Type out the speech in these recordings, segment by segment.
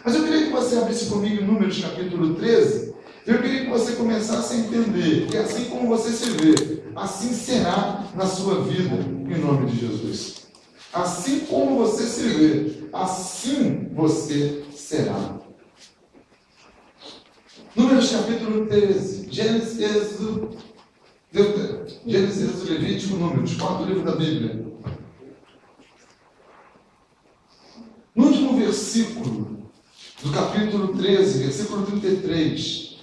Mas eu queria que você abrisse comigo em Números capítulo 13. Eu queria que você começasse a entender que assim como você se vê, assim será na sua vida, em nome de Jesus. Assim como você se vê, assim você será. Números capítulo 13, Gênesis, Êxodo, Levítico, Números, 4 livros da Bíblia. No último versículo do capítulo 13, versículo 33,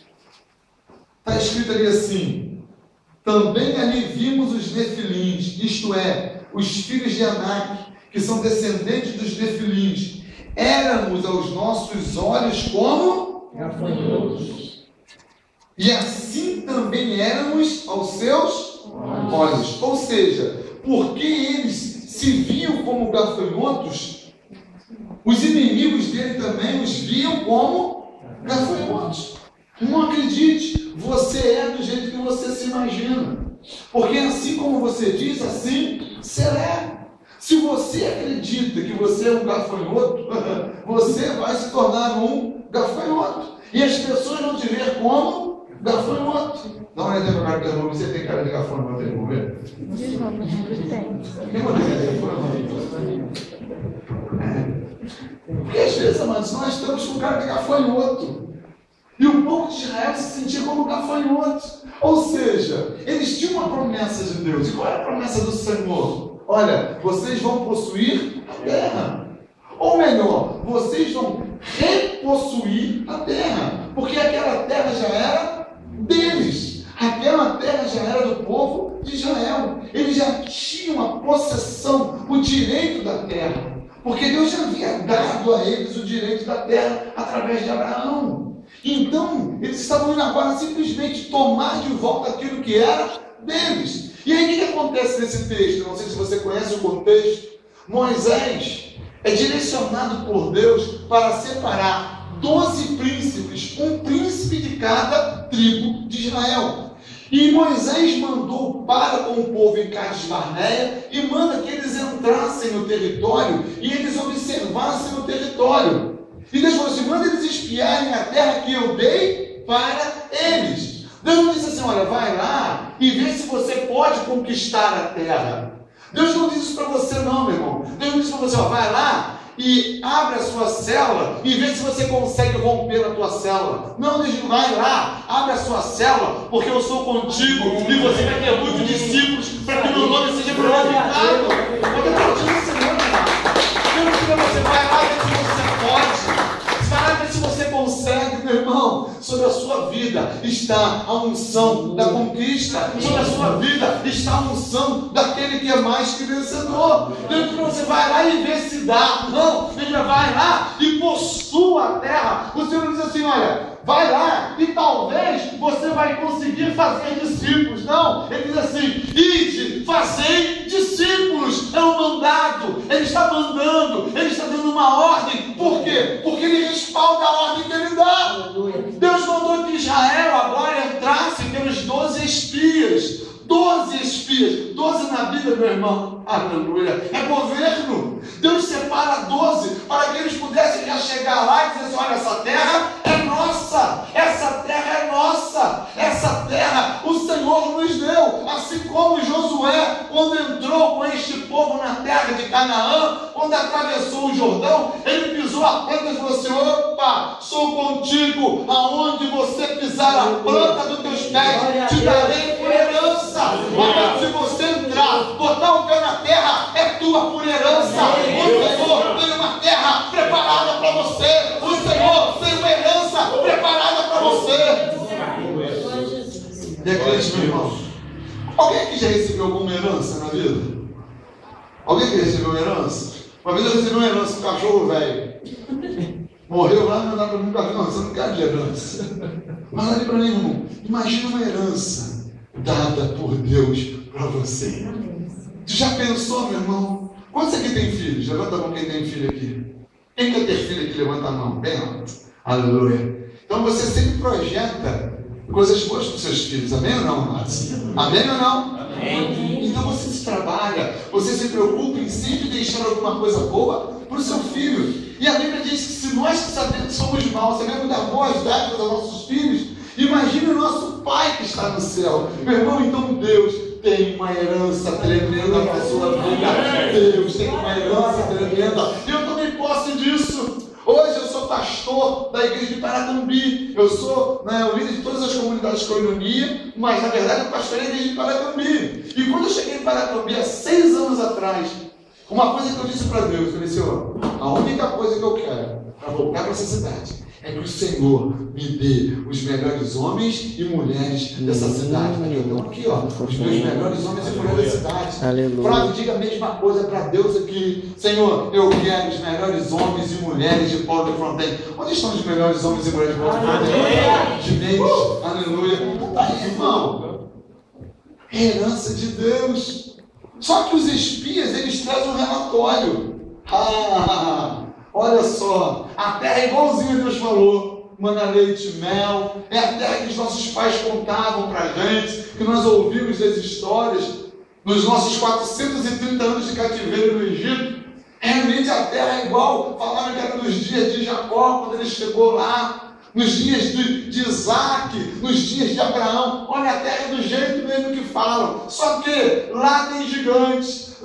está escrito ali assim: também ali vimos os nefilins, isto é, os filhos de Anak, que são descendentes dos nefilins. Éramos aos nossos olhos como gafanhotos, e assim também éramos aos seus olhos. Ou seja, porque eles se viam como gafanhotos, os inimigos dele também os viam como gafanhotos. Não acredite, você é do jeito que você se imagina. Porque assim como você diz, assim será. Se você acredita que você é um gafanhoto, você vai se tornar um gafanhoto. E as pessoas vão te ver como gafanhoto. Dá uma olhada para o cara que você tem cara de gafanhoto aí, vamos ver? Porque às vezes, amados, nós estamos com cara de gafanhoto. E o povo de Israel se sentia como gafanhotos. Ou seja, eles tinham uma promessa de Deus. E qual era a promessa do Senhor? Olha, vocês vão possuir a terra. Ou melhor, vocês vão repossuir a terra. Porque aquela terra já era deles. Aquela terra já era do povo de Israel. Eles já tinham a possessão, o direito da terra. Porque Deus já havia dado a eles o direito da terra através de Abraão. Então, eles estavam indo agora simplesmente tomar de volta aquilo que era deles. E aí, o que acontece nesse texto? Não sei se você conhece o contexto. Moisés é direcionado por Deus para separar 12 príncipes, um príncipe de cada tribo de Israel. E Moisés mandou para com o povo em Cades Barneia e manda que eles entrassem no território e eles observassem o território. E Deus falou assim: manda eles espiarem a terra que eu dei para eles. Deus não disse assim: olha, vai lá e vê se você pode conquistar a terra. Deus não disse isso para você não, meu irmão. Deus não disse para você: ó, vai lá e abre a sua célula e vê se você consegue romper a tua célula. Não, Deus não, vai lá, abre a sua célula, porque eu sou contigo e você vai ter muitos discípulos para que o meu nome seja glorificado. Porque eu te ensinando, Deus não quer você, vai lá e vê se você pode. Vai lá ver se você consegue, meu irmão. Sobre a sua vida está a unção da conquista. Sobre a sua vida está a unção daquele que é mais que vencedor. Deus que você vai lá e vê se dá. Não, ele vai lá e possua a terra. O Senhor diz assim: olha, vai lá e talvez você vai conseguir fazer discípulos. Não, ele diz assim: ide, fazei discípulos. É um mandado. Ele está mandando, ele está dando uma ordem. Por quê? Porque ele respalda a ordem que ele dá. Deus mandou que Israel agora entrasse pelos 12 espias. 12 espias, 12 na Bíblia, meu irmão, aleluia, é governo. Deus separa 12 para que eles pudessem já chegar lá e dizer assim: olha, essa terra é nossa, essa terra é nossa, essa terra o Senhor nos deu. Assim como Josué, quando entrou com este povo na terra de Canaã, quando atravessou o Jordão, ele pisou a planta e falou assim: opa, sou contigo, aonde você pisar a planta dos teus pés, te darei por herança. Mas se você entrar, botar o pé na terra, é tua por herança. O Senhor tem uma terra preparada para você. O Senhor tem uma herança preparada para você. E é crente, meu irmão? Alguém aqui já recebeu alguma herança na vida? Alguém que recebeu uma herança? Uma vez eu recebi uma herança de um cachorro velho. Morreu lá e mandaram para mim um cachorro. Não, você não quer de herança. Mas ali para mim, irmão, imagina uma herança dada por Deus para você. Tu já pensou, meu irmão? Quantos aqui tem filhos? Levanta a mão quem tem filho aqui. Quem quer ter filho aqui? Levanta a mão. Bem alto. Aleluia. Então você sempre projeta coisas boas para os seus filhos. Amém ou não, amados? Amém ou não? Amém. Então você se trabalha, você se preocupa em sempre deixar alguma coisa boa para o seu filho. E a Bíblia diz que se nós mal, sabemos dar boas dádivas aos nossos filhos, imagine o nosso Pai que está no céu. Meu irmão, então Deus tem uma herança tremenda para a sua vida. Deus tem uma herança tremenda. E eu tomei posse disso. Hoje eu sou pastor da igreja de Paratambi. Eu sou o líder de todas as comunidades Koinonia, mas na verdade eu pastorei a igreja de Paratambi. E quando eu cheguei em Paratambi há 6 anos atrás, uma coisa que eu disse para Deus, eu falei, Senhor, a única coisa que eu quero para voltar para essa cidade é que o Senhor me dê os melhores homens e mulheres dessa cidade. Então aqui, ó, os meus melhores homens e mulheres da cidade. Aleluia. Flávio, diga a mesma coisa para Deus aqui. Senhor, eu quero os melhores homens e mulheres de Porto Fronteira. Onde estão os melhores homens e mulheres de Porto Fronteira? De Mendes. Aleluia. Tá aí, irmão. É herança de Deus. Só que os espias, eles trazem um relatório. Olha só, a terra é igualzinha a Deus falou, mana, leite e mel, é a terra que os nossos pais contavam para a gente, que nós ouvimos das histórias, nos nossos 430 anos de cativeiro no Egito. Realmente a terra é igual, falaram que era nos dias de Jacó, quando ele chegou lá, nos dias de Isaac, nos dias de Abraão. Olha, a terra é do jeito mesmo que falam, só que lá tem gigantes,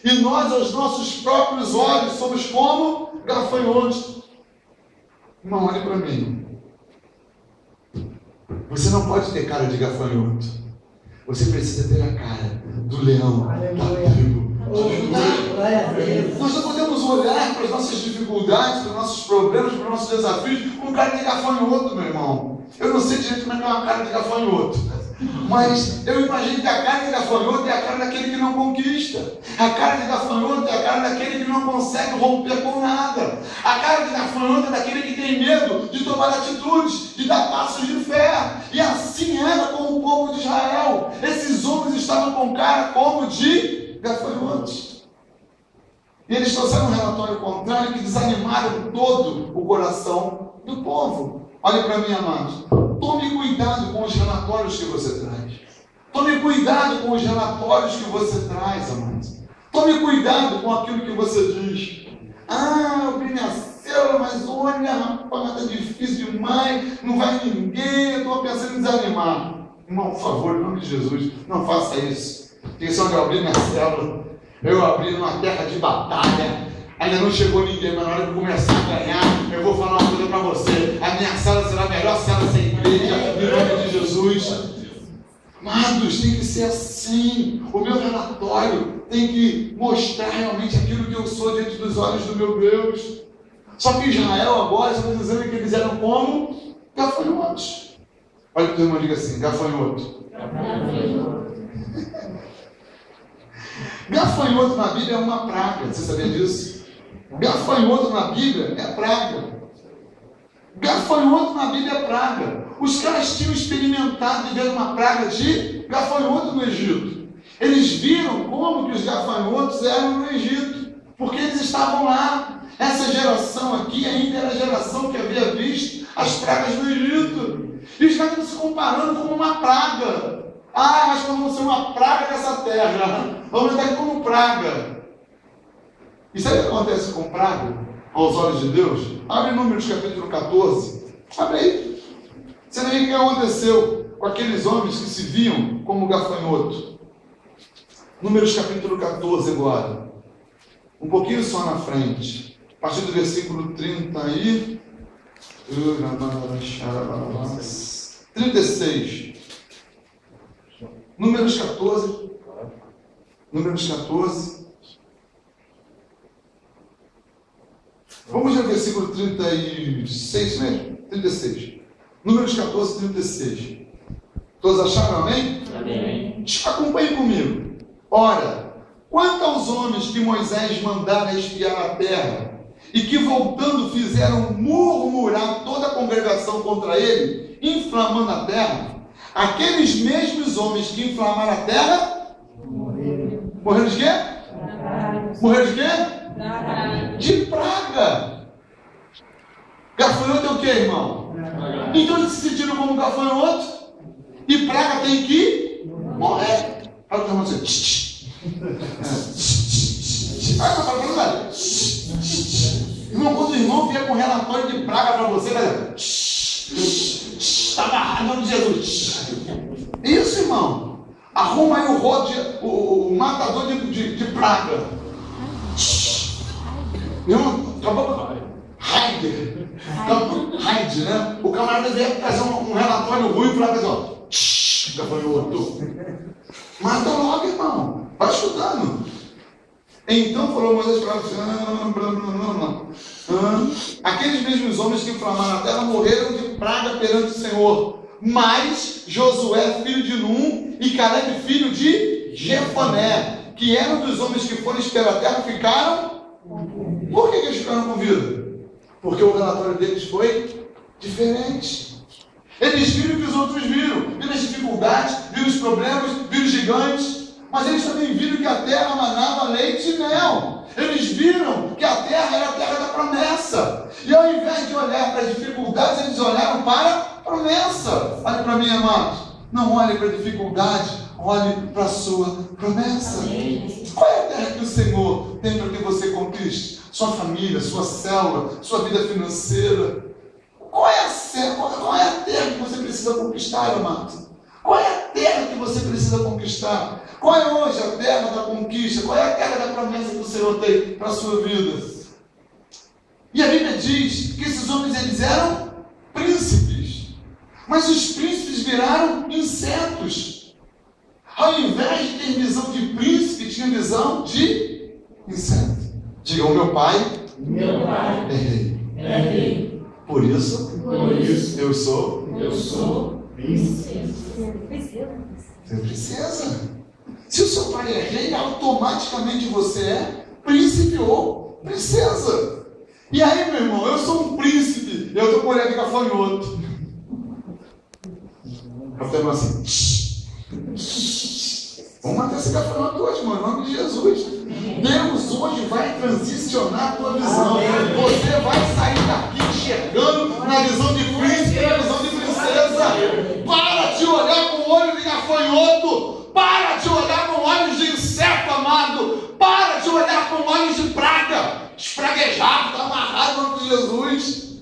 e nós, aos nossos próprios olhos, somos como gafanhotos. Irmão, olhe para mim. Você não pode ter cara de gafanhoto. Você precisa ter a cara do leão, da tribo de Judá. Nós não podemos olhar para as nossas dificuldades, para os nossos problemas, para os nossos desafios, com cara de gafanhoto, meu irmão. Eu não sei direito como é uma cara de gafanhoto, mas eu imagino que a cara de gafanhoto é a cara daquele que não conquista. A cara de gafanhoto é a cara daquele que não consegue romper com nada. A cara de gafanhoto é daquele que tem medo de tomar atitudes, de dar passos de fé. E assim era com o povo de Israel. Esses homens estavam com cara como de gafanhotos. E eles trouxeram um relatório contrário que desanimaram todo o coração do povo. Olha para mim, amados. Tome cuidado com os relatórios que você traz. Tome cuidado com os relatórios que você traz, amados. Tome cuidado com aquilo que você diz. Eu abri minha célula, mas olha, rapaz, está difícil demais, não vai ninguém, eu estou pensando em desanimar. Irmão, por favor, em nome de Jesus, não faça isso. Atenção, eu abri minha célula, eu abri numa terra de batalha, ainda não chegou ninguém, mas na hora que eu começar a ganhar, eu vou falar uma coisa para você. A minha célula será a melhor célula da igreja, em nome de Jesus. Amados, tem que ser assim. O meu relatório tem que mostrar realmente aquilo que eu sou diante dos olhos do meu Deus. Só que Israel agora está dizendo que eles eram como gafanhotos. Olha para o teu irmão e diga assim, gafanhoto. Gafanhoto na Bíblia é uma praga. Você sabia disso? Gafanhoto na Bíblia é praga. Gafanhoto na Bíblia é praga. Os caras tinham experimentado de ver uma praga de gafanhoto no Egito. Eles viram como que os gafanhotos eram no Egito, porque eles estavam lá. Essa geração aqui ainda era a geração que havia visto as pragas do Egito. E eles estavam se comparando como uma praga. Mas vamos ser uma praga nessa terra. Vamos estar como praga. E sabe o que acontece com praga aos olhos de Deus? Abre Números capítulo 14. Abre aí. Você não vê o que aconteceu com aqueles homens que se viam como gafanhoto. Números capítulo 14 agora. Um pouquinho só na frente. A partir do versículo 30 aí. 36. Números 14. Números 14. Vamos ver o versículo 36 mesmo. 36. Números 14, 36. Todos acharam, amém? Amém. Acompanhe comigo. Ora, quanto aos homens que Moisés mandara espiar a terra, e que voltando fizeram murmurar toda a congregação contra ele, inflamando a terra, aqueles mesmos homens que inflamaram a terra, morreram de quê? Morreram de quê? De praga. Gafanhoto é o que, irmão? Então eles se sentiram como gafanhoto, e praga tem que morrer. Olha o que está acontecendo. Irmão, quando o irmão vier com relatório de praga para você, vai dizer, está amarrado em nome de Jesus. Isso, irmão. Arruma aí o matador de praga. Irmão, acabou. Raide, né? O camarada vier trazer um relatório ruim para fazer, ó. Gafanhoto. Mata logo, irmão. Vai estudando. Então falou Moisés para aqueles mesmos homens que inflamaram a terra morreram de praga perante o Senhor. Mas Josué, filho de Num, e Caleb, filho de Jefoné, que eram dos homens que foram esperar a terra, ficaram. Por que eles ficaram com vida? Porque o relatório deles foi diferente. Eles viram o que os outros viram. Viram as dificuldades, viram os problemas, viram os gigantes. Mas eles também viram que a terra manava leite e mel. Eles viram que a terra era a terra da promessa. E ao invés de olhar para as dificuldades, eles olharam para a promessa. Olhe para mim, amados. Não olhe para a dificuldade, olhe para a sua promessa. Qual é a terra que o Senhor tem para que você conquiste? Sua família, sua célula, sua vida financeira. Qual é a terra que você precisa conquistar, amado? Qual é a terra que você precisa conquistar? Qual é hoje a terra da conquista? Qual é a terra da promessa que o Senhor tem para a sua vida? E a Bíblia diz que esses homens eles eram príncipes. Mas os príncipes viraram insetos. Ao invés de ter visão de príncipe, tinha visão de inseto. Diga, o meu pai é rei. É rei. Por isso eu sou princesa. Você precisa. Se o seu pai é rei, automaticamente você é príncipe ou princesa. E aí, meu irmão, eu sou um príncipe, eu estou com olhando de gafanhoto. Eu estou assim, vamos matar esse gafanhoto hoje, mano, em nome de Jesus. Deus hoje vai transicionar a tua visão. Você vai sair daqui enxergando na visão de príncipe e na visão de princesa. Para de olhar com o olho de gafanhoto. Para de olhar com olhos de inseto, amado. Para de olhar com olhos de praga. Espraguejado, está amarrado no nome de Jesus.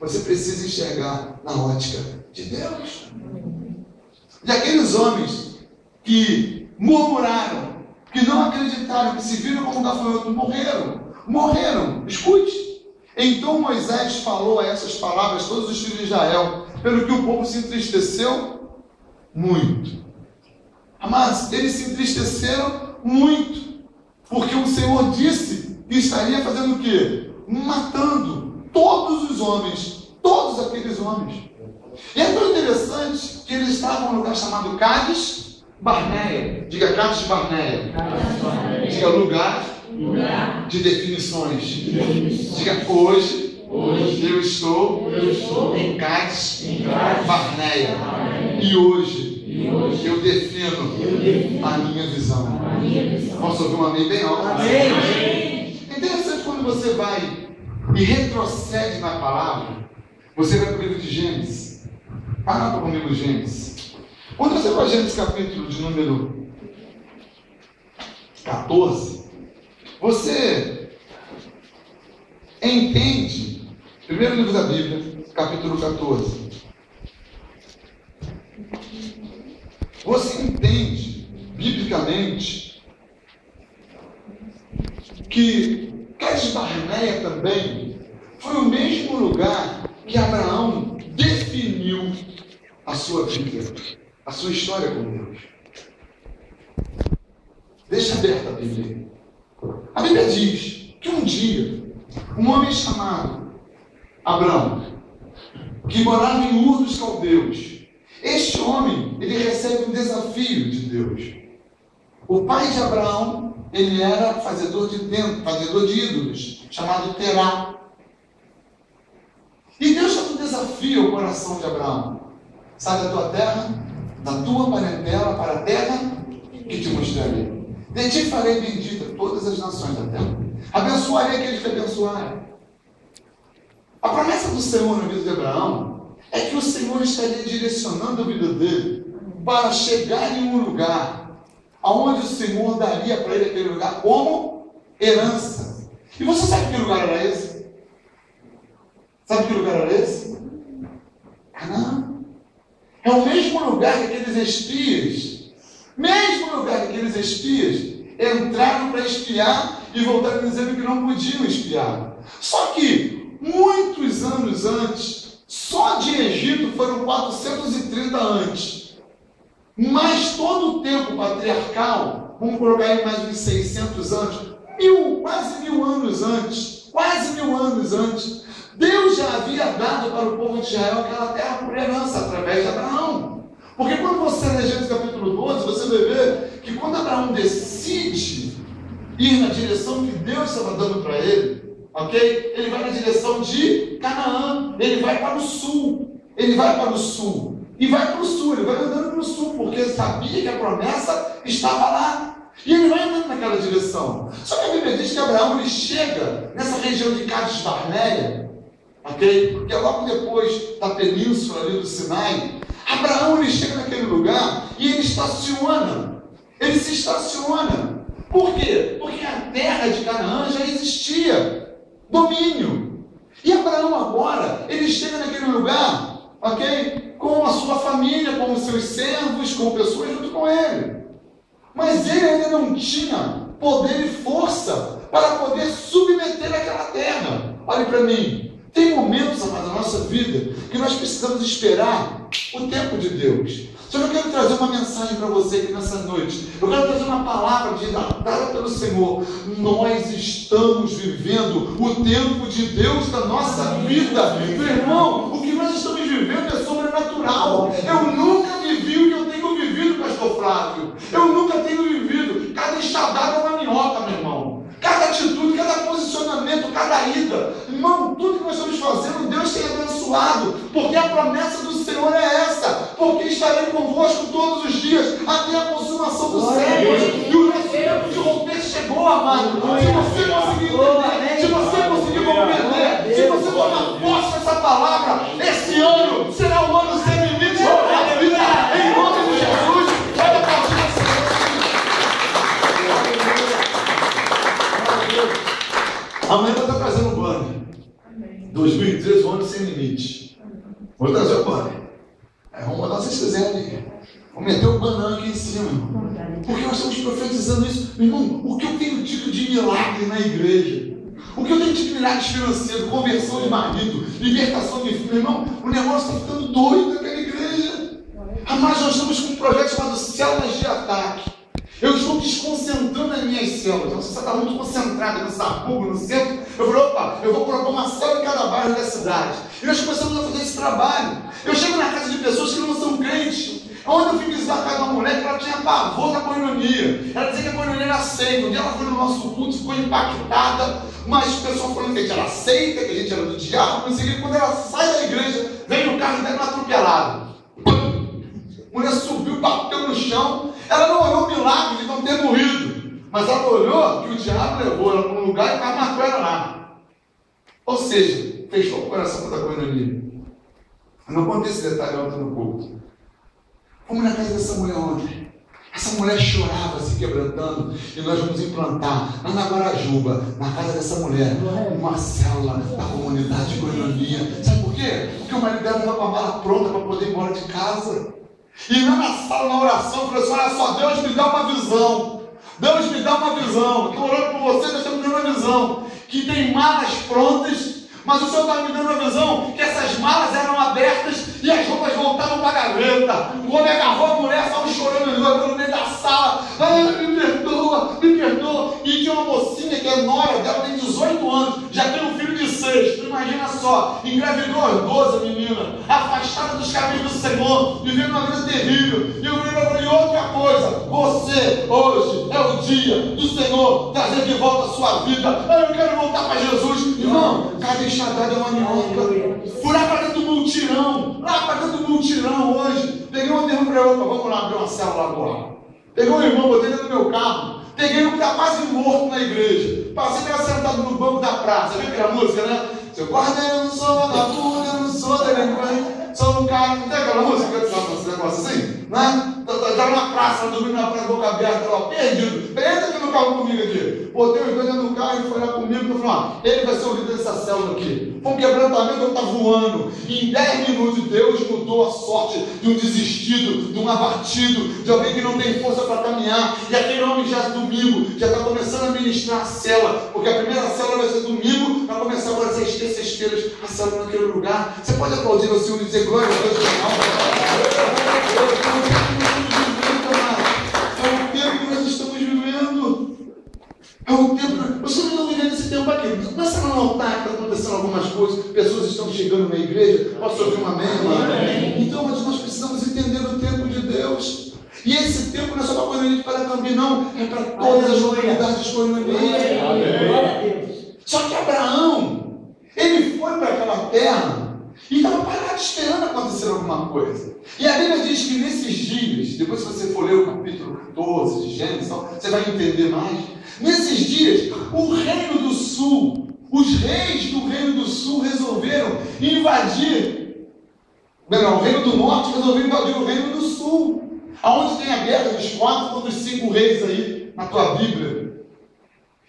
Você precisa enxergar na ótica de Deus. E aqueles homens que murmuraram, que não acreditaram, que se viram como gafanhoto, morreram. Escute. Então Moisés falou a essas palavras todos os filhos de Israel, pelo que o povo se entristeceu muito. Amados, eles se entristeceram muito, porque o Senhor disse que estaria fazendo o quê? Matando todos os homens, todos aqueles homens. E é tão interessante que eles estavam num lugar chamado Cades Barneia. Diga Cades Barneia. Diga lugar de definições. Diga hoje eu estou em Cades Barneia. E hoje eu defino a minha visão. Posso ouvir um amém bem alto? É interessante quando você vai e retrocede na palavra. Você vai para o livro de Gênesis. Para comigo, Gênesis. Quando você vai para Gênesis capítulo de número 14, você entende, primeiro livro da Bíblia, capítulo 14. Você entende, biblicamente, que Cades Barneia também foi o mesmo lugar que Abraão definiu a sua vida, a sua história com Deus. Deixa aberta a Bíblia. A Bíblia diz que um dia, um homem chamado Abraão, que morava em Ur dos Caldeus, este homem, ele recebe um desafio de Deus. O pai de Abraão, ele era fazedor de ídolos, chamado Terá. E Deus dá um desafio ao coração de Abraão. Sai da tua terra, da tua parentela, para a terra que te mostrarei. De ti farei bendita todas as nações da terra. Abençoarei aqueles que abençoarem. A promessa do Senhor na vida de Abraão é que o Senhor estaria direcionando a vida dele para chegar em um lugar onde o Senhor daria para ele aquele lugar como herança. E você sabe que lugar era esse? Sabe que lugar era esse? Canaã. É o mesmo lugar que aqueles espias, entraram para espiar e voltaram dizendo que não podiam espiar. Só que, muitos anos antes, só de Egito foram 430 antes. Mas todo o tempo patriarcal, vamos colocar aí mais uns 600 anos, quase mil anos antes, Deus já havia dado para o povo de Israel aquela terra por herança, através de Abraão. Porque quando você lê Gênesis capítulo 12, você vai ver que quando Abraão decide ir na direção que Deus estava dando para ele, ok? Ele vai na direção de Canaã, ele vai para o sul, ele vai andando para o sul, porque sabia que a promessa estava lá. E ele vai andando naquela direção. Só que a Bíblia diz que Abraão ele chega nessa região de Cades Barneia, ok? Porque é logo depois da península ali do Sinai. Abraão ele chega naquele lugar e ele estaciona. Ele se estaciona. Por quê? Porque a terra de Canaã já existia. Domínio. E Abraão agora, ele chega naquele lugar, ok? Com a sua família, com os seus servos, com pessoas junto com ele. Mas ele ainda não tinha poder e força para poder submeter aquela terra. Olhe para mim. Tem momentos, amados, na nossa vida que nós precisamos esperar o tempo de Deus. Só que eu quero trazer uma mensagem para você aqui nessa noite. Eu quero trazer uma palavra dada pelo Senhor. Nós estamos vivendo o tempo de Deus da nossa vida. Meu irmão, o que nós estamos vivendo é sobrenatural. Eu nunca vivi o que eu tenho vivido, pastor Flávio. Eu nunca tenho vivido. Cada enxadada é uma minhoca, meu irmão. Cada atitude, cada posicionamento, cada ida. Irmão, tudo que nós estamos fazendo, Deus tem abençoado. Porque a promessa do Senhor é essa. Porque estarei convosco todos os dias, até a consumação do século. E o nosso tempo de romper chegou, amado. Se você conseguir entender, se você conseguir compreender, se você tomar posse dessa palavra, esse ano será um ano sem limite na vida. Em nome de Jesus, vai a partir dessa amanhã eu estou trazendo o banner. 2013, um ano sem limite. Vou trazer o banner. Vamos mandar vocês quiserem. Vamos meter o banner aqui em cima, irmão. Porque nós estamos profetizando isso. Meu irmão, o que eu tenho dito de milagre na igreja? O que eu tenho dito de milagres financeiros, conversão de marido, libertação de filho, meu irmão, o negócio está ficando doido naquela igreja. Mas nós estamos com um projeto chamado Células de Ataque. Eu estou desconcentrando as minhas células. Então, se você está muito concentrado no Sabugo, no centro, eu falei, opa, eu vou colocar uma célula em cada bairro da cidade. E nós começamos a fazer esse trabalho. Eu chego na casa de pessoas que não são crentes. Ontem eu fui visitar a casa de uma mulher que ela tinha pavor da coinonia. Ela dizia que a coinonia era seita. Um dia ela foi no nosso culto, ficou impactada. Mas o pessoal falando que a gente era seita, que a gente era do diabo. Não sei o que. Quando ela sai da igreja, vem no carro e dá uma atropelada. A mulher subiu, bateu no chão. Ela não olhou o milagre de não ter morrido. Mas ela olhou que o diabo levou ela para um lugar e matou ela lá. Ou seja, fechou o coração da coinonia. Eu não contei esse detalhe ontem no culto. Fomos na casa dessa mulher ontem. Essa mulher chorava, se quebrantando. E nós vamos implantar lá na Guarajuba, na casa dessa mulher, uma célula da comunidade de coinonia. Sabe por quê? Porque o marido dela estava com a mala pronta para poder ir embora de casa. E lá na sala, na oração, eu falei assim, olha só, Deus me dá uma visão. Deus me dá uma visão. Estou orando por você, Deus está me dando uma visão. Que tem malas prontas, mas o Senhor está me dando uma visão que essas malas eram abertas e as roupas voltavam para a gaveta. O homem agarrou a mulher, saiu chorando no meio da sala. Me perdoa, me perdoa. E tinha uma mocinha que é nora dela, tem 18 anos, já tem um filho de 6. Tu imagina só, engravidou aos 12, menina, afastada dos caminhos do Senhor, vivendo uma vida terrível. E eu falei, outra coisa, você hoje é o dia do Senhor trazer de volta a sua vida. Eu quero voltar para Jesus. Irmão, cada enxadada é uma minhoca. Fui lá para dentro do multirão, hoje. Peguei uma pergunta para outra, vamos lá abrir uma célula agora. Peguei um irmão, botei dentro do meu carro. Peguei um que está quase morto na igreja. Passei para sentado no banco da praça. Viu aquela música, né? Seu guarda, eu não sou vagabundo, eu não sou delinquente, sou um cara. Não tem aquela música? Esse negócio assim? Né? estava na praça, dormindo na praça, boca aberta, lá, perdido. Entra aqui no carro comigo aqui. Botei os dois dentro do carro e foi lá comigo. Eu falei, ele vai ser o líder dessa célula aqui. Foi um quebrantamento, eu estava voando. E em 10 minutos, Deus mudou a sorte de um desistido, de um abatido, de alguém que não tem força para caminhar. E aquele homem já domingo, já está começando a ministrar a célula, porque a primeira célula vai ser domingo, vai começar agora sextas-feiras, a célula naquele lugar. Você pode aplaudir o Senhor e dizer glória a Deus. É o tempo que nós estamos vivendo. É o tempo. Você não está vivendo esse tempo aqui. Começa a notar que está acontecendo algumas coisas, pessoas estão chegando na igreja. Posso ouvir um amém? Amém. Então, mas nós precisamos entender o tempo de Deus. E esse tempo não é só para quando a gente para também, não. É para todas as comunidades de Coinonia. Só que Abraão, ele foi para aquela terra e estava parado esperando acontecer alguma coisa. E a Bíblia diz que nesses dias, depois se você for ler o capítulo 14 de Gênesis, você vai entender mais. Nesses dias, o reino do sul, os reis do reino do sul resolveram invadir. Não, o reino do norte resolveu invadir o reino do sul. Aonde tem a guerra dos 4 contra os 5 reis aí na tua Bíblia.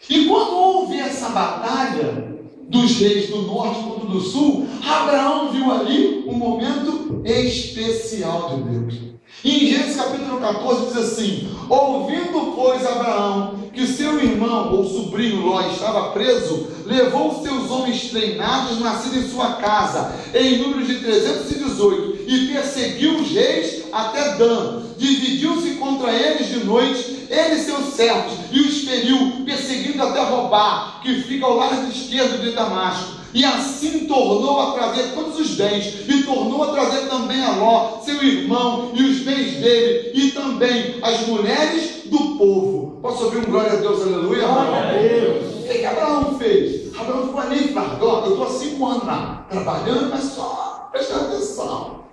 E quando houve essa batalha dos reis do norte contra do sul, Abraão viu ali um momento especial de Deus. E em Gênesis capítulo 14 diz assim: ouvindo, pois, Abraão que seu irmão ou sobrinho Ló estava preso, levou seus homens treinados, nascidos em sua casa, em número de 318, e perseguiu os reis até Dan. Dividiu-se contra eles de noite, ele e seus servos, e os feriu, perseguindo até Robá, que fica ao lado esquerdo de Damasco. E assim tornou a trazer todos os bens, e tornou a trazer também a Ló, seu irmão, e os bens dele, e também as mulheres do povo. Posso ouvir um glória a Deus, aleluia? Glória a Deus. O que Abraão fez? Abraão ficou ali e falou: eu estou há 5 anos lá, trabalhando, mas só prestando atenção.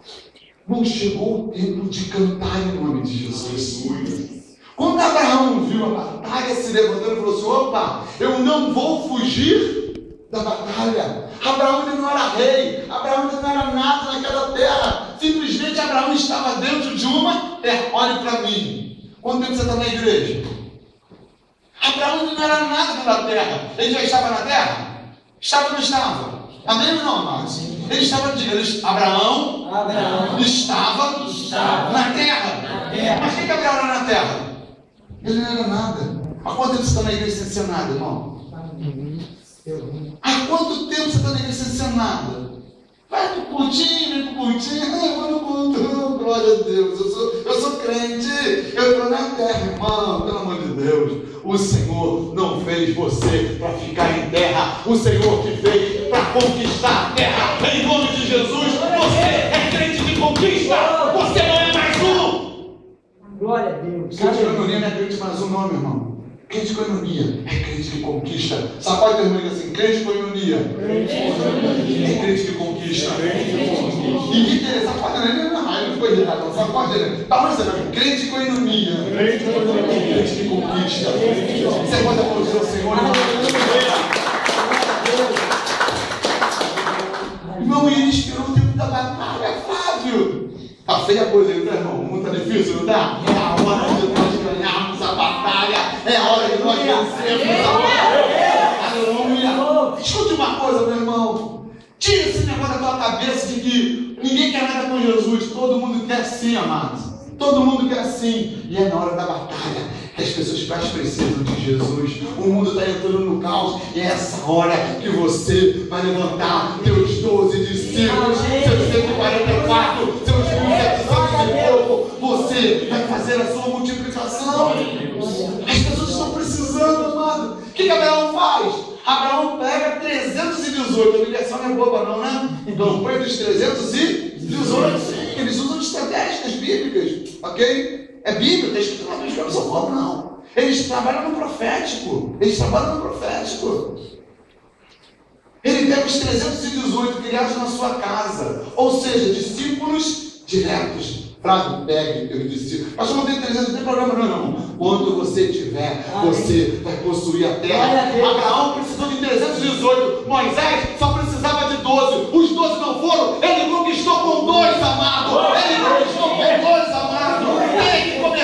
Não chegou o tempo de cantar em nome de Jesus. Quando Abraão viu a batalha se levantando, ele falou assim: opa, eu não vou fugir da batalha. Abraão ele não era rei, Abraão ele não era nada naquela terra, simplesmente Abraão estava dentro de uma terra. Olhe para mim, quanto tempo você está na igreja? Abraão ele não era nada naquela terra, ele já estava na terra? Estava ou não estava? Amém ou não, amados? Ele estava, Abraão estava na terra. Mas quem que Abraão era na terra? Ele não era nada. Há quanto tempo você está na igreja sem ser nada, irmão? Há quanto tempo você está na igreja sem ser nada? Vai pro cultinho, vem pro cultinho. Eu vou no culto, glória a Deus. Eu sou crente, eu estou na terra, irmão. Pelo amor de Deus. O Senhor não fez você para ficar em terra. O Senhor te fez para conquistar a terra. Em nome de Jesus, você é crente de conquista. Você não é mais um. Glória a Deus. Crente de coinonia não é crente mais um, não, meu irmão. Crente de coinonia é crente que conquista. Sacode teu irmão assim: crente de coinonia é crente que conquista. E que interessa, sacode ele, não foi errado, não, sacode ele. Da onde você vai? Crente de coinonia é crente que conquista. Você pode aplaudir ao Senhor. Irmão, e ele esperou o tempo da batalha, Flávio. Tá feia a coisa aí, né, irmão? O mundo tá difícil, não tá? É a hora de nós ganharmos a batalha. É a hora de nós vencermos a batalha. Aleluia. Escute uma coisa, meu irmão. Tira esse negócio da tua cabeça de que ninguém quer nada com Jesus. Todo mundo quer sim, amados. Todo mundo quer sim. E é na hora da batalha que as pessoas mais precisam de Jesus. O mundo está entrando no caos. E é essa hora que você vai levantar teus 12 discípulos, seus 144, seus 1.700 e pouco. Você vai fazer a sua multiplicação. As pessoas estão precisando, amado. O que Abraão faz? Abraão pega 318. A ligação não é boba não, né? Então põe dos 318. Sim, eles usam estratégias bíblicas. Ok? É Bíblia, está escrito lá, não são bobo não. Eles trabalham no profético. Ele pega os 318 criados na sua casa. Ou seja, discípulos diretos. Flávio, pegue, eu disse, mas não tem 300, não tem problema não. Quando você tiver, você vai possuir a terra. Abraão precisou de 318, Moisés só precisava de 12. Os 12 não foram, ele conquistou com 2, amado. Ele conquistou com 2, amado. Tem que começar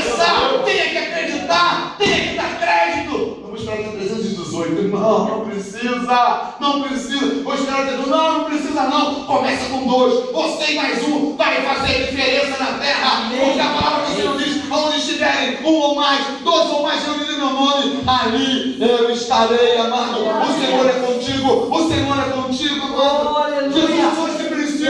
precisar. Não precisa. Os caras dizem, não precisa não. Começa com 2. Você e mais um vai fazer diferença na terra. Porque a palavra do Senhor diz, onde estiverem 1 ou mais, 2 ou mais reunidos em meu nome, ali eu estarei, amado. O Senhor é contigo. O Senhor é contigo, amado. Jesus usou esse princípio.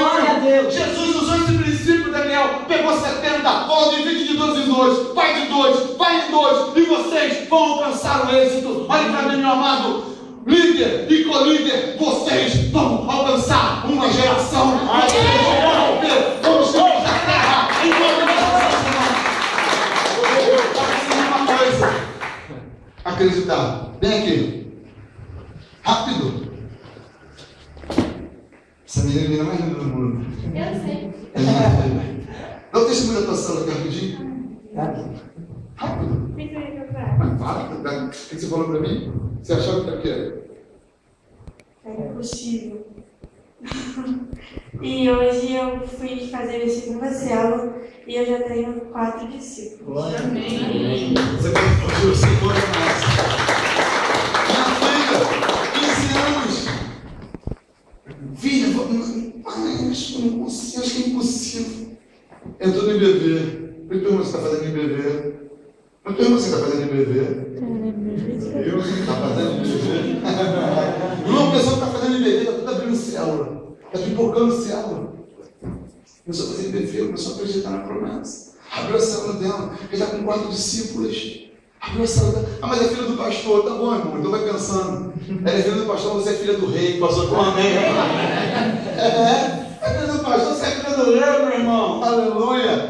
Jesus usou esse princípio, Daniel. Pegou 70, falou, divide de 2 em 2. Vai de 2, vai em 2. E vocês vão alcançar o êxito. Olha para mim, meu amado. Líder e co-líder, vocês vão alcançar uma geração. Vamos ter a terra em nome de uma coisa. Acreditar. Vem aqui. Rápido. Essa menina é mais linda do mundo. Eu sei. Dá o testemunho da tua célula aqui rapidinho. Rápido. Fala, o que você falou para mim? Você achava que era o quê? É impossível. E hoje eu fui fazer a segunda célula e eu já tenho 4 discípulos. Amém. Você vai fazer o Senhor mais. Minha filha, 15 anos. Filha, acho que eu não consigo, acho que é impossível. Entrou no IBV. Me pergunta se está fazendo IBV. Me pergunta se está fazendo IBV. Eu está fazendo IBV. Uma pessoa que está fazendo IBV, está tudo abrindo célula. Está pipocando célula. Começou a fazer IBV, começou a acreditar na promessa. Abriu a célula dela. Ele está com 4 discípulos. Abriu a célula dela. Ah, mas é filha do pastor. Tá bom, irmão. Então vai pensando. Ela é filha do pastor, você é filha do rei. Pastor, com amém. É filha do pastor, você é filha do rei, meu irmão. Aleluia.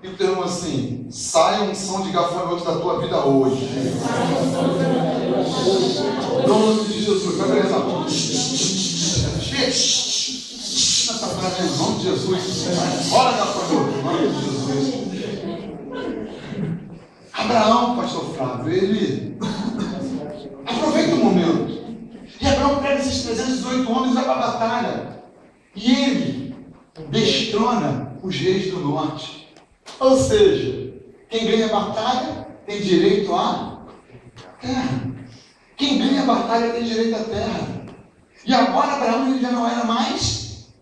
E o teu irmão assim, sai um som de gafanhoto da tua vida hoje. Em nome de Jesus. Vai ver essa. Nessa frase, em nome de Jesus. Bora, gafanhoto. Em nome de Jesus. Abraão, pastor Flávio, ele aproveita o momento. E Abraão pega esses 318 homens e vai para a batalha. E ele destrona os reis do norte. Ou seja, quem ganha a batalha tem direito à terra. Quem ganha a batalha tem direito à terra. E agora Abraão ele já não era mais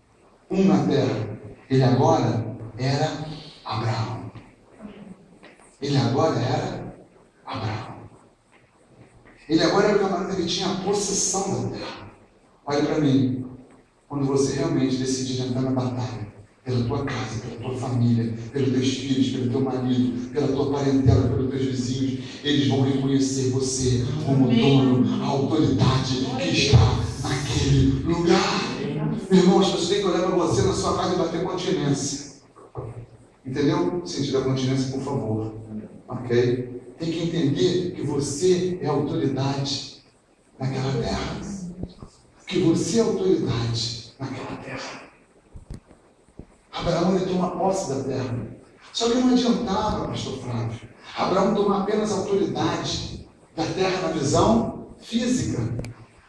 um na terra. Ele agora era Abraão. Ele agora era Abraão. Ele agora era o camarada que tinha a possessão da terra. Olha para mim. Quando você realmente decidir entrar na batalha, pela tua casa, pela tua família, pelos teus filhos, pelo teu marido, pela tua parentela, pelos teus vizinhos, eles vão reconhecer você como dono, a autoridade que está naquele lugar. Meu irmão, as pessoas têm que olhar para você na sua casa e bater continência. Entendeu? Sentido da continência, por favor. Ok? Tem que entender que você é autoridade naquela terra. Que você é autoridade naquela terra. Abraão ele toma posse da terra. Só que não adiantava, pastor Flávio, Abraão tomar apenas autoridade da terra na visão física.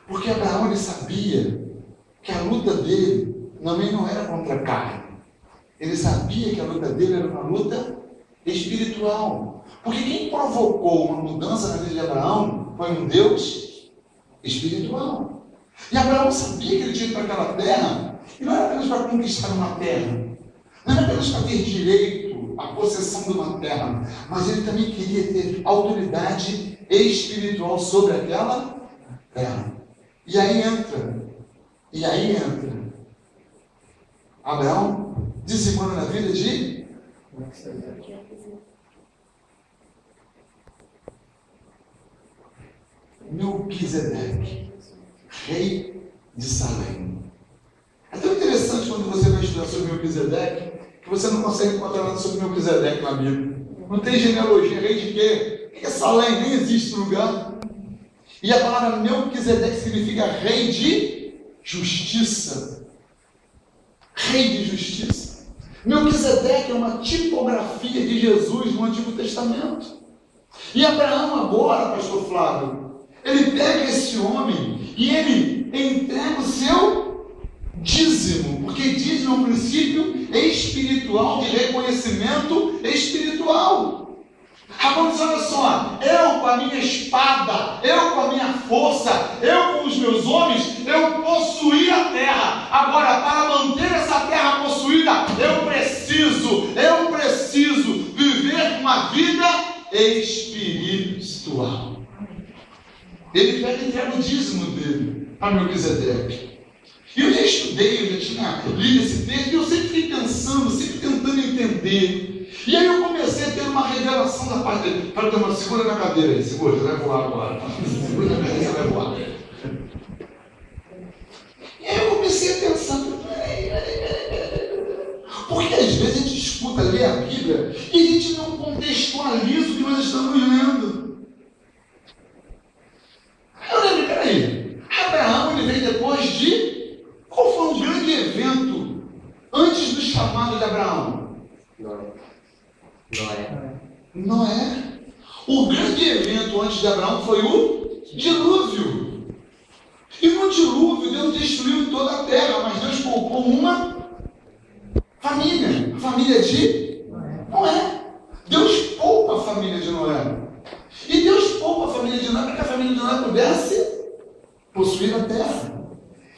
Porque Abraão ele sabia que a luta dele também não era contra a carne. Ele sabia que a luta dele era uma luta espiritual. Porque quem provocou uma mudança na vida de Abraão foi um Deus espiritual. E Abraão sabia que ele tinha ido para aquela terra, e não era apenas para conquistar uma terra, não era apenas para ter direito à possessão de uma terra, mas ele também queria ter autoridade espiritual sobre aquela terra. E aí entra Abraão dizimando na vida de Melquisedeque, rei de Salém. É tão interessante quando você vai estudar sobre Melquisedeque, que você não consegue encontrar nada sobre Melquisedeque na Bíblia. Não tem genealogia, rei de quê? O que é Salém? Nem existe no lugar. E a palavra Melquisedeque significa rei de justiça. Rei de justiça. Melquisedeque é uma tipografia de Jesus no Antigo Testamento. E Abraão agora, pastor Flávio, ele pega esse homem e ele entrega o seu dízimo, porque dízimo é um princípio espiritual de reconhecimento espiritual. Agora diz, olha só, eu com a minha espada, eu com a minha força, eu com os meus homens, eu possuí a terra. Agora, para manter essa terra possuída, eu preciso viver uma vida espiritual. Ele pega e entrega o dízimo dele a Melquisedeque. E eu já estudei, eu já tinha lido esse texto, e eu sempre fiquei pensando, sempre tentando entender. E aí eu comecei a ter uma revelação da parte dele. Para ter uma, segura na cadeira aí, segura, você vai voar agora. Segura na cadeira, você vai voar. E aí eu comecei a pensar, porque às vezes a gente escuta ler a Bíblia e a gente não contextualiza o que nós estamos lendo. Eu lembro, peraí, Abraão ele veio depois de... Qual foi um grande evento antes do chamado de Abraão? Noé. O grande evento antes de Abraão foi o dilúvio. E no dilúvio Deus destruiu toda a terra, mas Deus poupou uma família, a família de Noé. Deus poupa a família de Noé. E Deus poupa a família de Noé para que a família de Noé pudesse possuir a terra.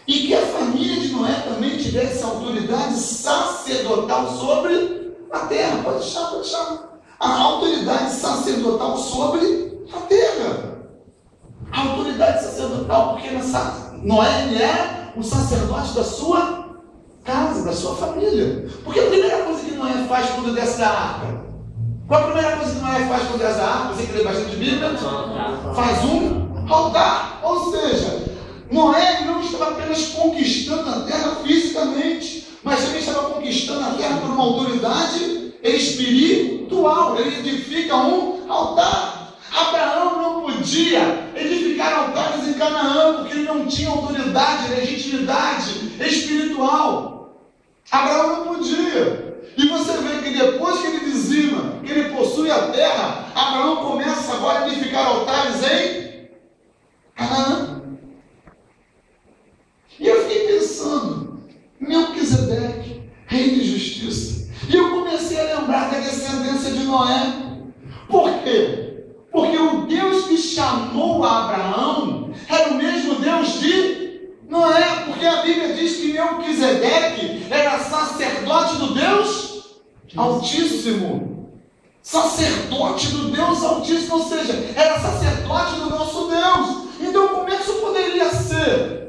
E que a família de Noé também tivesse autoridade sacerdotal sobre a terra. Pode deixar. A autoridade sacerdotal sobre a terra. A autoridade sacerdotal, porque Noé ele era o sacerdote da sua casa, da sua família. Porque a primeira coisa que Noé faz quando desce da arca? Qual a primeira coisa que Noé faz quando desce da arca? Você que lê bastante Bíblia? Faz um altar. Ou seja, Noé não estava apenas conquistando a terra fisicamente, mas também estava conquistando a terra por uma autoridade espiritual. Ele edifica um altar. Abraão não podia edificar altares em Canaã, porque ele não tinha autoridade, legitimidade espiritual. Abraão não podia. E você vê que depois que ele dizima, que ele possui a terra, Abraão começa agora a edificar altares em Canaã. E eu fiquei pensando, Melquisedeque, rei de justiça. E eu comecei a lembrar da descendência de Noé. Por quê? Porque o Deus que chamou a Abraão era o mesmo Deus de Noé. Porque a Bíblia diz que Melquisedeque era sacerdote do Deus Altíssimo. Sacerdote do Deus Altíssimo, ou seja, era sacerdote do nosso Deus. Então como é que isso poderia ser?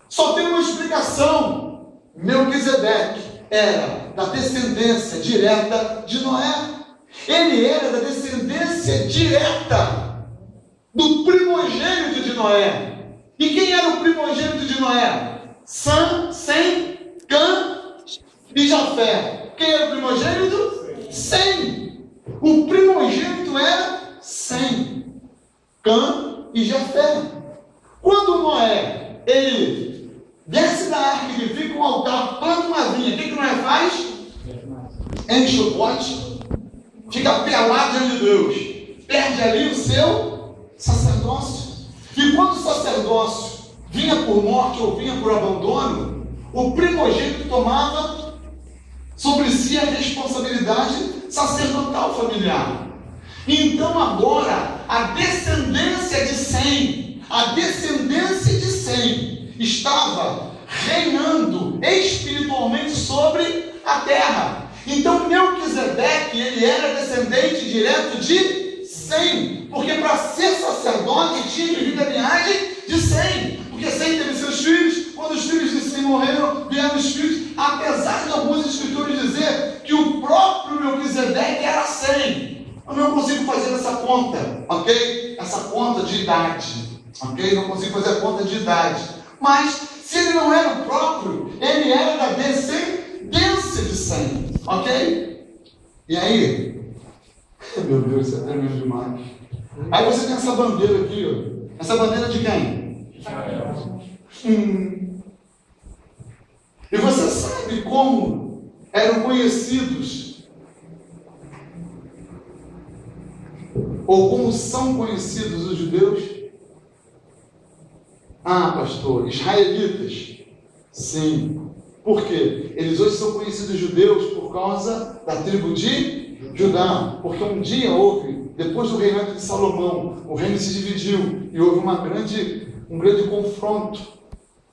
Só tem uma explicação. Melquisedeque era da descendência direta de Noé. Ele era da descendência direta do primogênito de Noé. E quem era o primogênito de Noé? Sem, Cã e Jafé. Quem era o primogênito? Sem. O primogênito era Sem, Cã e Jafé. Quando Noé, ele desce da arca e edifica um altar, planta uma vinha, o que Noé faz? Enche o pote, fica pelado diante de Deus, perde ali o seu sacerdócio. E quando o sacerdócio vinha por morte ou vinha por abandono, o primogênito tomava sobre si a responsabilidade sacerdotal familiar. Então agora a descendência de Sem, estava reinando espiritualmente sobre a terra. Então Melquisedeque, ele era descendente direto de Sem, porque para ser sacerdote tinha que vir da linhagem de Sem, porque Sem teve seus filhos. Quando os filhos de Sem morreram, vieram os filhos, apesar de alguns escritores dizer que o próprio Melquisedeque era Sem. Eu não consigo fazer essa conta, ok? Essa conta de idade, ok? Não consigo fazer a conta de idade. Mas, se ele não era o próprio, ele era da descendência de Sem, ok? E aí, meu Deus, isso é tremendo demais. Aí você tem essa bandeira aqui, ó. Essa bandeira de quem? E você sabe como eram conhecidos, ou como são conhecidos os judeus? Ah, pastor, israelitas. Sim. Por quê? Eles hoje são conhecidos judeus por causa da tribo de Judá. Porque um dia houve depois do reinado de Salomão, o reino se dividiu e houve um grande confronto.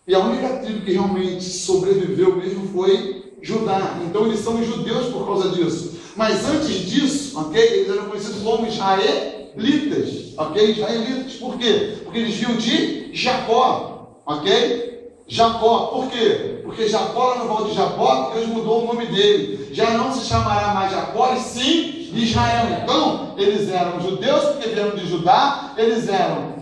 E a única tribo que realmente sobreviveu mesmo foi Judá. Então eles são judeus por causa disso. Mas antes disso, ok, eles eram conhecidos como israelitas. Ok? Israelitas. Por quê? Porque eles vinham de Jacó. Ok? Jacó. Por quê? Porque Jacó, lá no Val de Jacó, Deus mudou o nome dele. Já não se chamará mais Jacó, e sim Israel. Então, eles eram judeus porque vieram de Judá, eles eram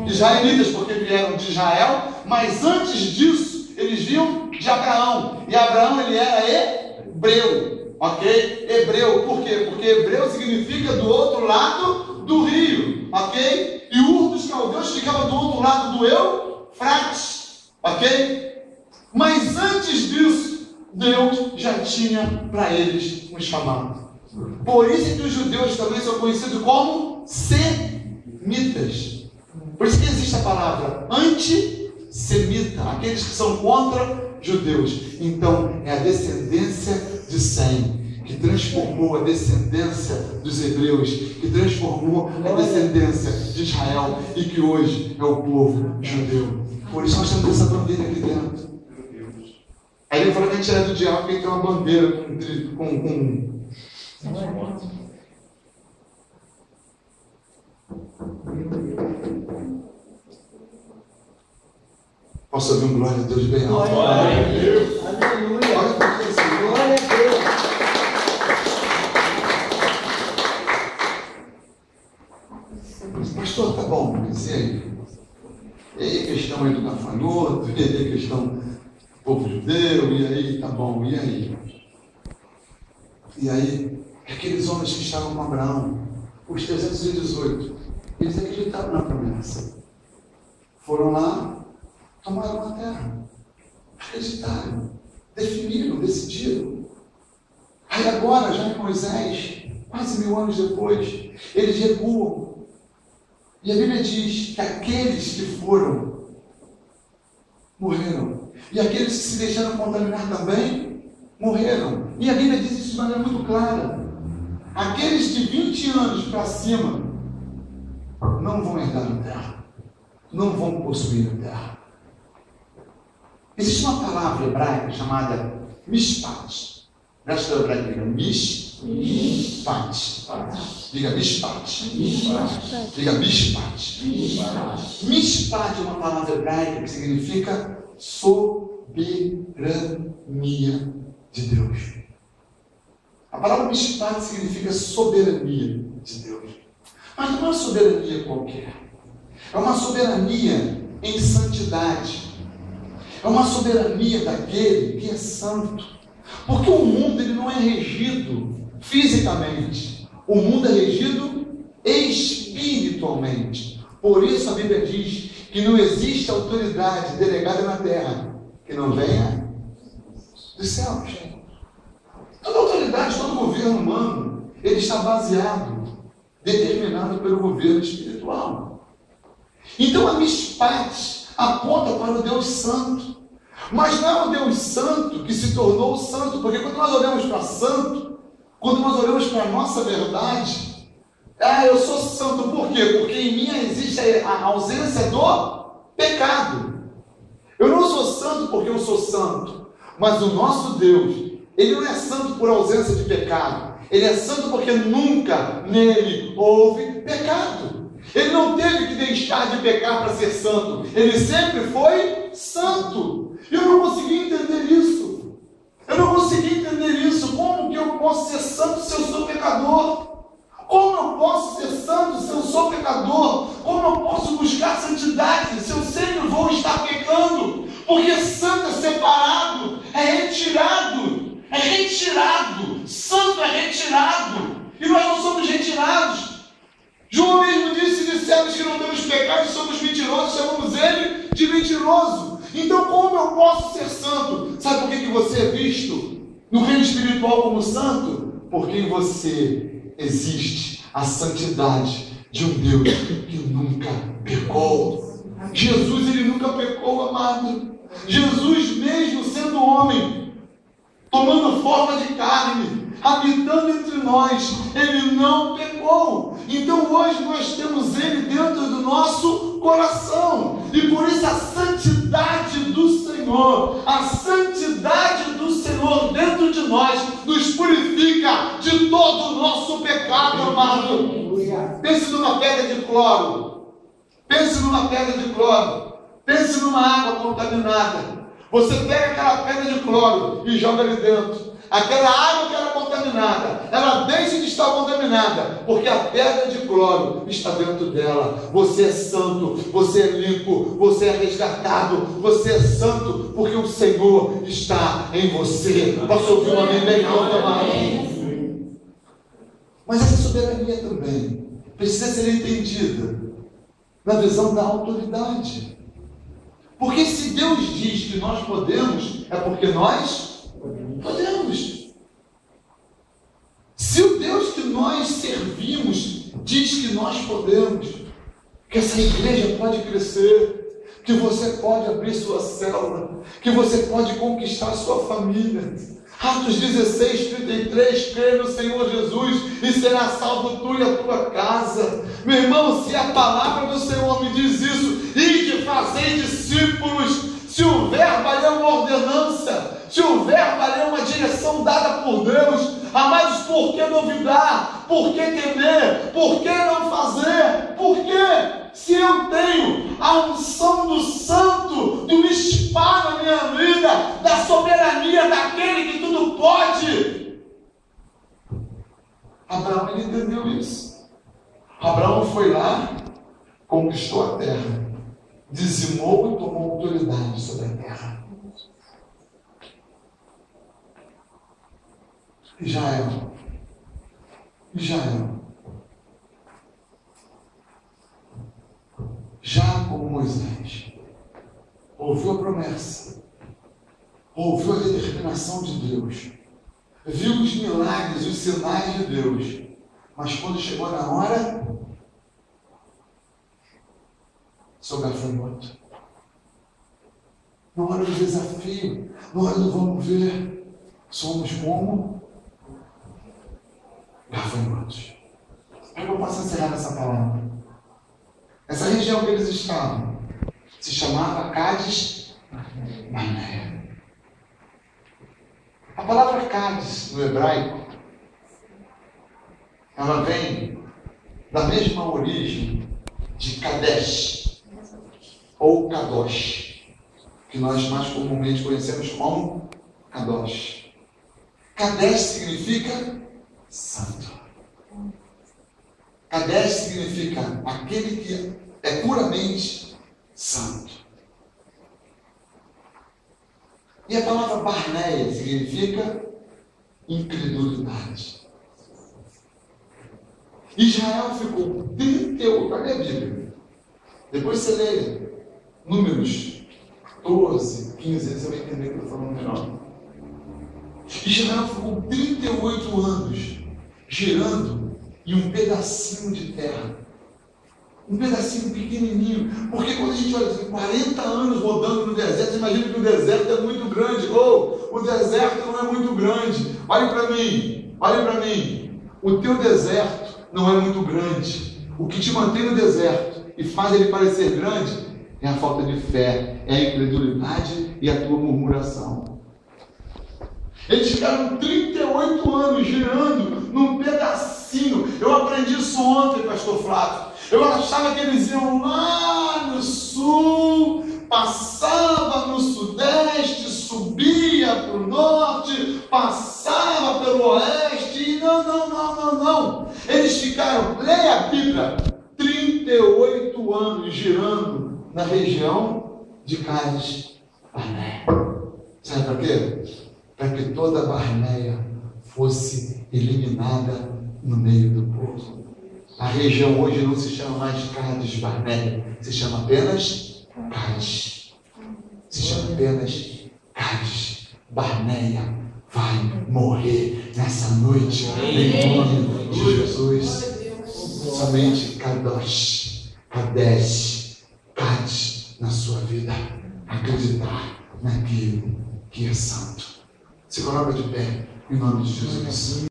israelitas porque vieram de Israel, mas antes disso, eles vinham de Abraão. E Abraão, ele era hebreu. Ok? Hebreu. Por quê? Porque hebreu significa do outro lado do rio. Ok? E Ur dos Caldeus ficava do outro lado do Eufrates. Ok? Mas antes disso, Deus já tinha para eles um chamado. Por isso que os judeus também são conhecidos como semitas. Por isso que existe a palavra antissemita, aqueles que são contra judeus. Então, é a descendência de Sem que transformou a descendência dos hebreus, que transformou a descendência de Israel e que hoje é o povo judeu. Por isso nós temos essa bandeira aqui dentro. Aí ele falou que a gente é do diabo porque tem uma bandeira com... Posso ouvir um glória a Deus bem alto? Glória a Deus. Aleluia. Olha para você, Glória a Deus. pastor, tá bom, mas e aí? E aí, questão aí do gafanhoto, e aí, questão do povo judeu, e aí, tá bom, e aí? E aí, aqueles homens que estavam com Abraão, os 318, eles acreditaram na promessa. Foram lá, tomaram a terra, acreditaram, definiram, decidiram. Aí agora, já em Moisés, quase 1000 anos depois, eles recuam. E a Bíblia diz que aqueles que foram, morreram. E aqueles que se deixaram contaminar também, morreram. E a Bíblia diz isso de maneira muito clara. Aqueles de 20 anos para cima, não vão herdar a terra. Não vão possuir a terra. Existe uma palavra hebraica chamada mishpat. Presta a hebraica, mishpat. Diga mishpat. Diga mishpat. Mishpat é uma palavra hebraica que significa soberania de Deus. A palavra mishpat significa soberania de Deus. Mas não é uma soberania qualquer. É uma soberania em santidade. É uma soberania daquele que é santo. Porque o mundo ele não é regido fisicamente. O mundo é regido espiritualmente. Por isso a Bíblia diz que não existe autoridade delegada na terra que não venha dos céus. Toda autoridade, todo governo humano, ele está baseado, determinado pelo governo espiritual. Então a mishpat aponta para o Deus Santo. Mas não é o Deus Santo que se tornou santo, porque quando nós olhamos para santo, quando nós olhamos para a nossa verdade, eu sou santo, por quê? Porque em mim existe a ausência do pecado. Eu não sou santo porque eu sou santo, mas o nosso Deus, ele não é santo por ausência de pecado, ele é santo porque nunca nele houve pecado. Ele não teve que deixar de pecar para ser santo, ele sempre foi santo. Eu não consegui entender isso. Eu não consegui entender isso. Como que eu posso ser santo se eu sou pecador? Como eu posso ser santo se eu sou pecador? Como eu posso buscar santidade se eu sempre vou estar pecando? Porque santo é separado, é retirado. É retirado. Santo é retirado. E nós não somos retirados. João mesmo disse: se dissermos que não temos pecado, somos mentirosos, chamamos ele de mentiroso. Então como eu posso ser santo? Sabe por que você é visto no reino espiritual como santo? Porque em você existe a santidade de um Deus que nunca pecou. Jesus, ele nunca pecou, amado. Jesus, mesmo sendo homem, tomando forma de carne, habitando entre nós, ele não pecou. entregou. Então hoje nós temos Ele dentro do nosso coração. E por isso a santidade do Senhor, a santidade do Senhor dentro de nós, nos purifica de todo o nosso pecado, amado. Pense numa pedra de cloro. Pense numa pedra de cloro. Pense numa água contaminada. Você pega aquela pedra de cloro e joga ali dentro. Aquela água que era contaminada, ela deixa de estar contaminada, porque a pedra de cloro está dentro dela. Você é santo, você é limpo, você é resgatado, você é santo, porque o Senhor está em você. Posso ouvir um amém bem alto, amado? Mas essa soberania também precisa ser entendida na visão da autoridade. Porque se Deus diz que nós podemos, é porque nós podemos. Se o Deus que nós servimos diz que nós podemos, que essa igreja pode crescer, que você pode abrir sua célula, que você pode conquistar sua família. Atos 16:33, crê no Senhor Jesus e será salvo tu e a tua casa. Meu irmão, se a palavra do Senhor me diz isso, ide fazer discípulos. Se o verbo ali é uma ordenança, se o verbo ali é uma direção dada por Deus, amados, por que duvidar? Por que temer? Por que não fazer? Por quê? Se eu tenho a unção do santo, do espá na minha vida, da soberania daquele que tudo pode. Abraão, ele entendeu isso. Abraão foi lá, conquistou a terra, dizimou e tomou autoridade sobre a terra. Israel, já como Moisés, ouviu a promessa, ouviu a determinação de Deus, viu os milagres, os sinais de Deus, mas quando chegou na hora, seu gafanhoto. Na hora do desafio, na hora do vamos ver, somos como gafanhotos. Como eu posso encerrar essa palavra? Essa região que eles estavam se chamava Cádiz Barneia. A palavra Cádiz no hebraico, ela vem da mesma origem de Kadesh ou Kadosh, que nós mais comumente conhecemos como Kadosh. Kadesh significa santo. Kadesh significa aquele que é puramente santo. E a palavra Barneia significa incredulidade. Israel ficou 38, olha a Bíblia. Depois você lê Números 12, 15, você vai entender o que eu estou falando melhor. Israel ficou 38 anos girando em um pedacinho de terra. Um pedacinho pequenininho. Porque quando a gente olha assim, 40 anos rodando no deserto, você imagina que o deserto é muito grande. O deserto não é muito grande. Olhe para mim, olhe para mim. O teu deserto não é muito grande. O que te mantém no deserto e faz ele parecer grande é a falta de fé, é a incredulidade e a tua murmuração. Eles ficaram 38 anos girando num pedacinho. Eu aprendi isso ontem, pastor Flávio. Eu achava que eles iam lá no sul, passava no sudeste, subia para o norte, passava pelo oeste, e não. Eles ficaram, leia a Bíblia, 38 anos girando na região de Cádiz Barneia. Sabe para quê? Para que toda a Barneia fosse eliminada no meio do povo. A região hoje não se chama mais Cádiz Barneia, se chama apenas Cádiz. Se chama apenas Cádiz. Barneia vai morrer nessa noite, em nome de Jesus. Somente Kadosh, Kadesh, Cádiz na sua vida. Acreditar naquilo que é santo. Se coloca de pé, em nome de Jesus.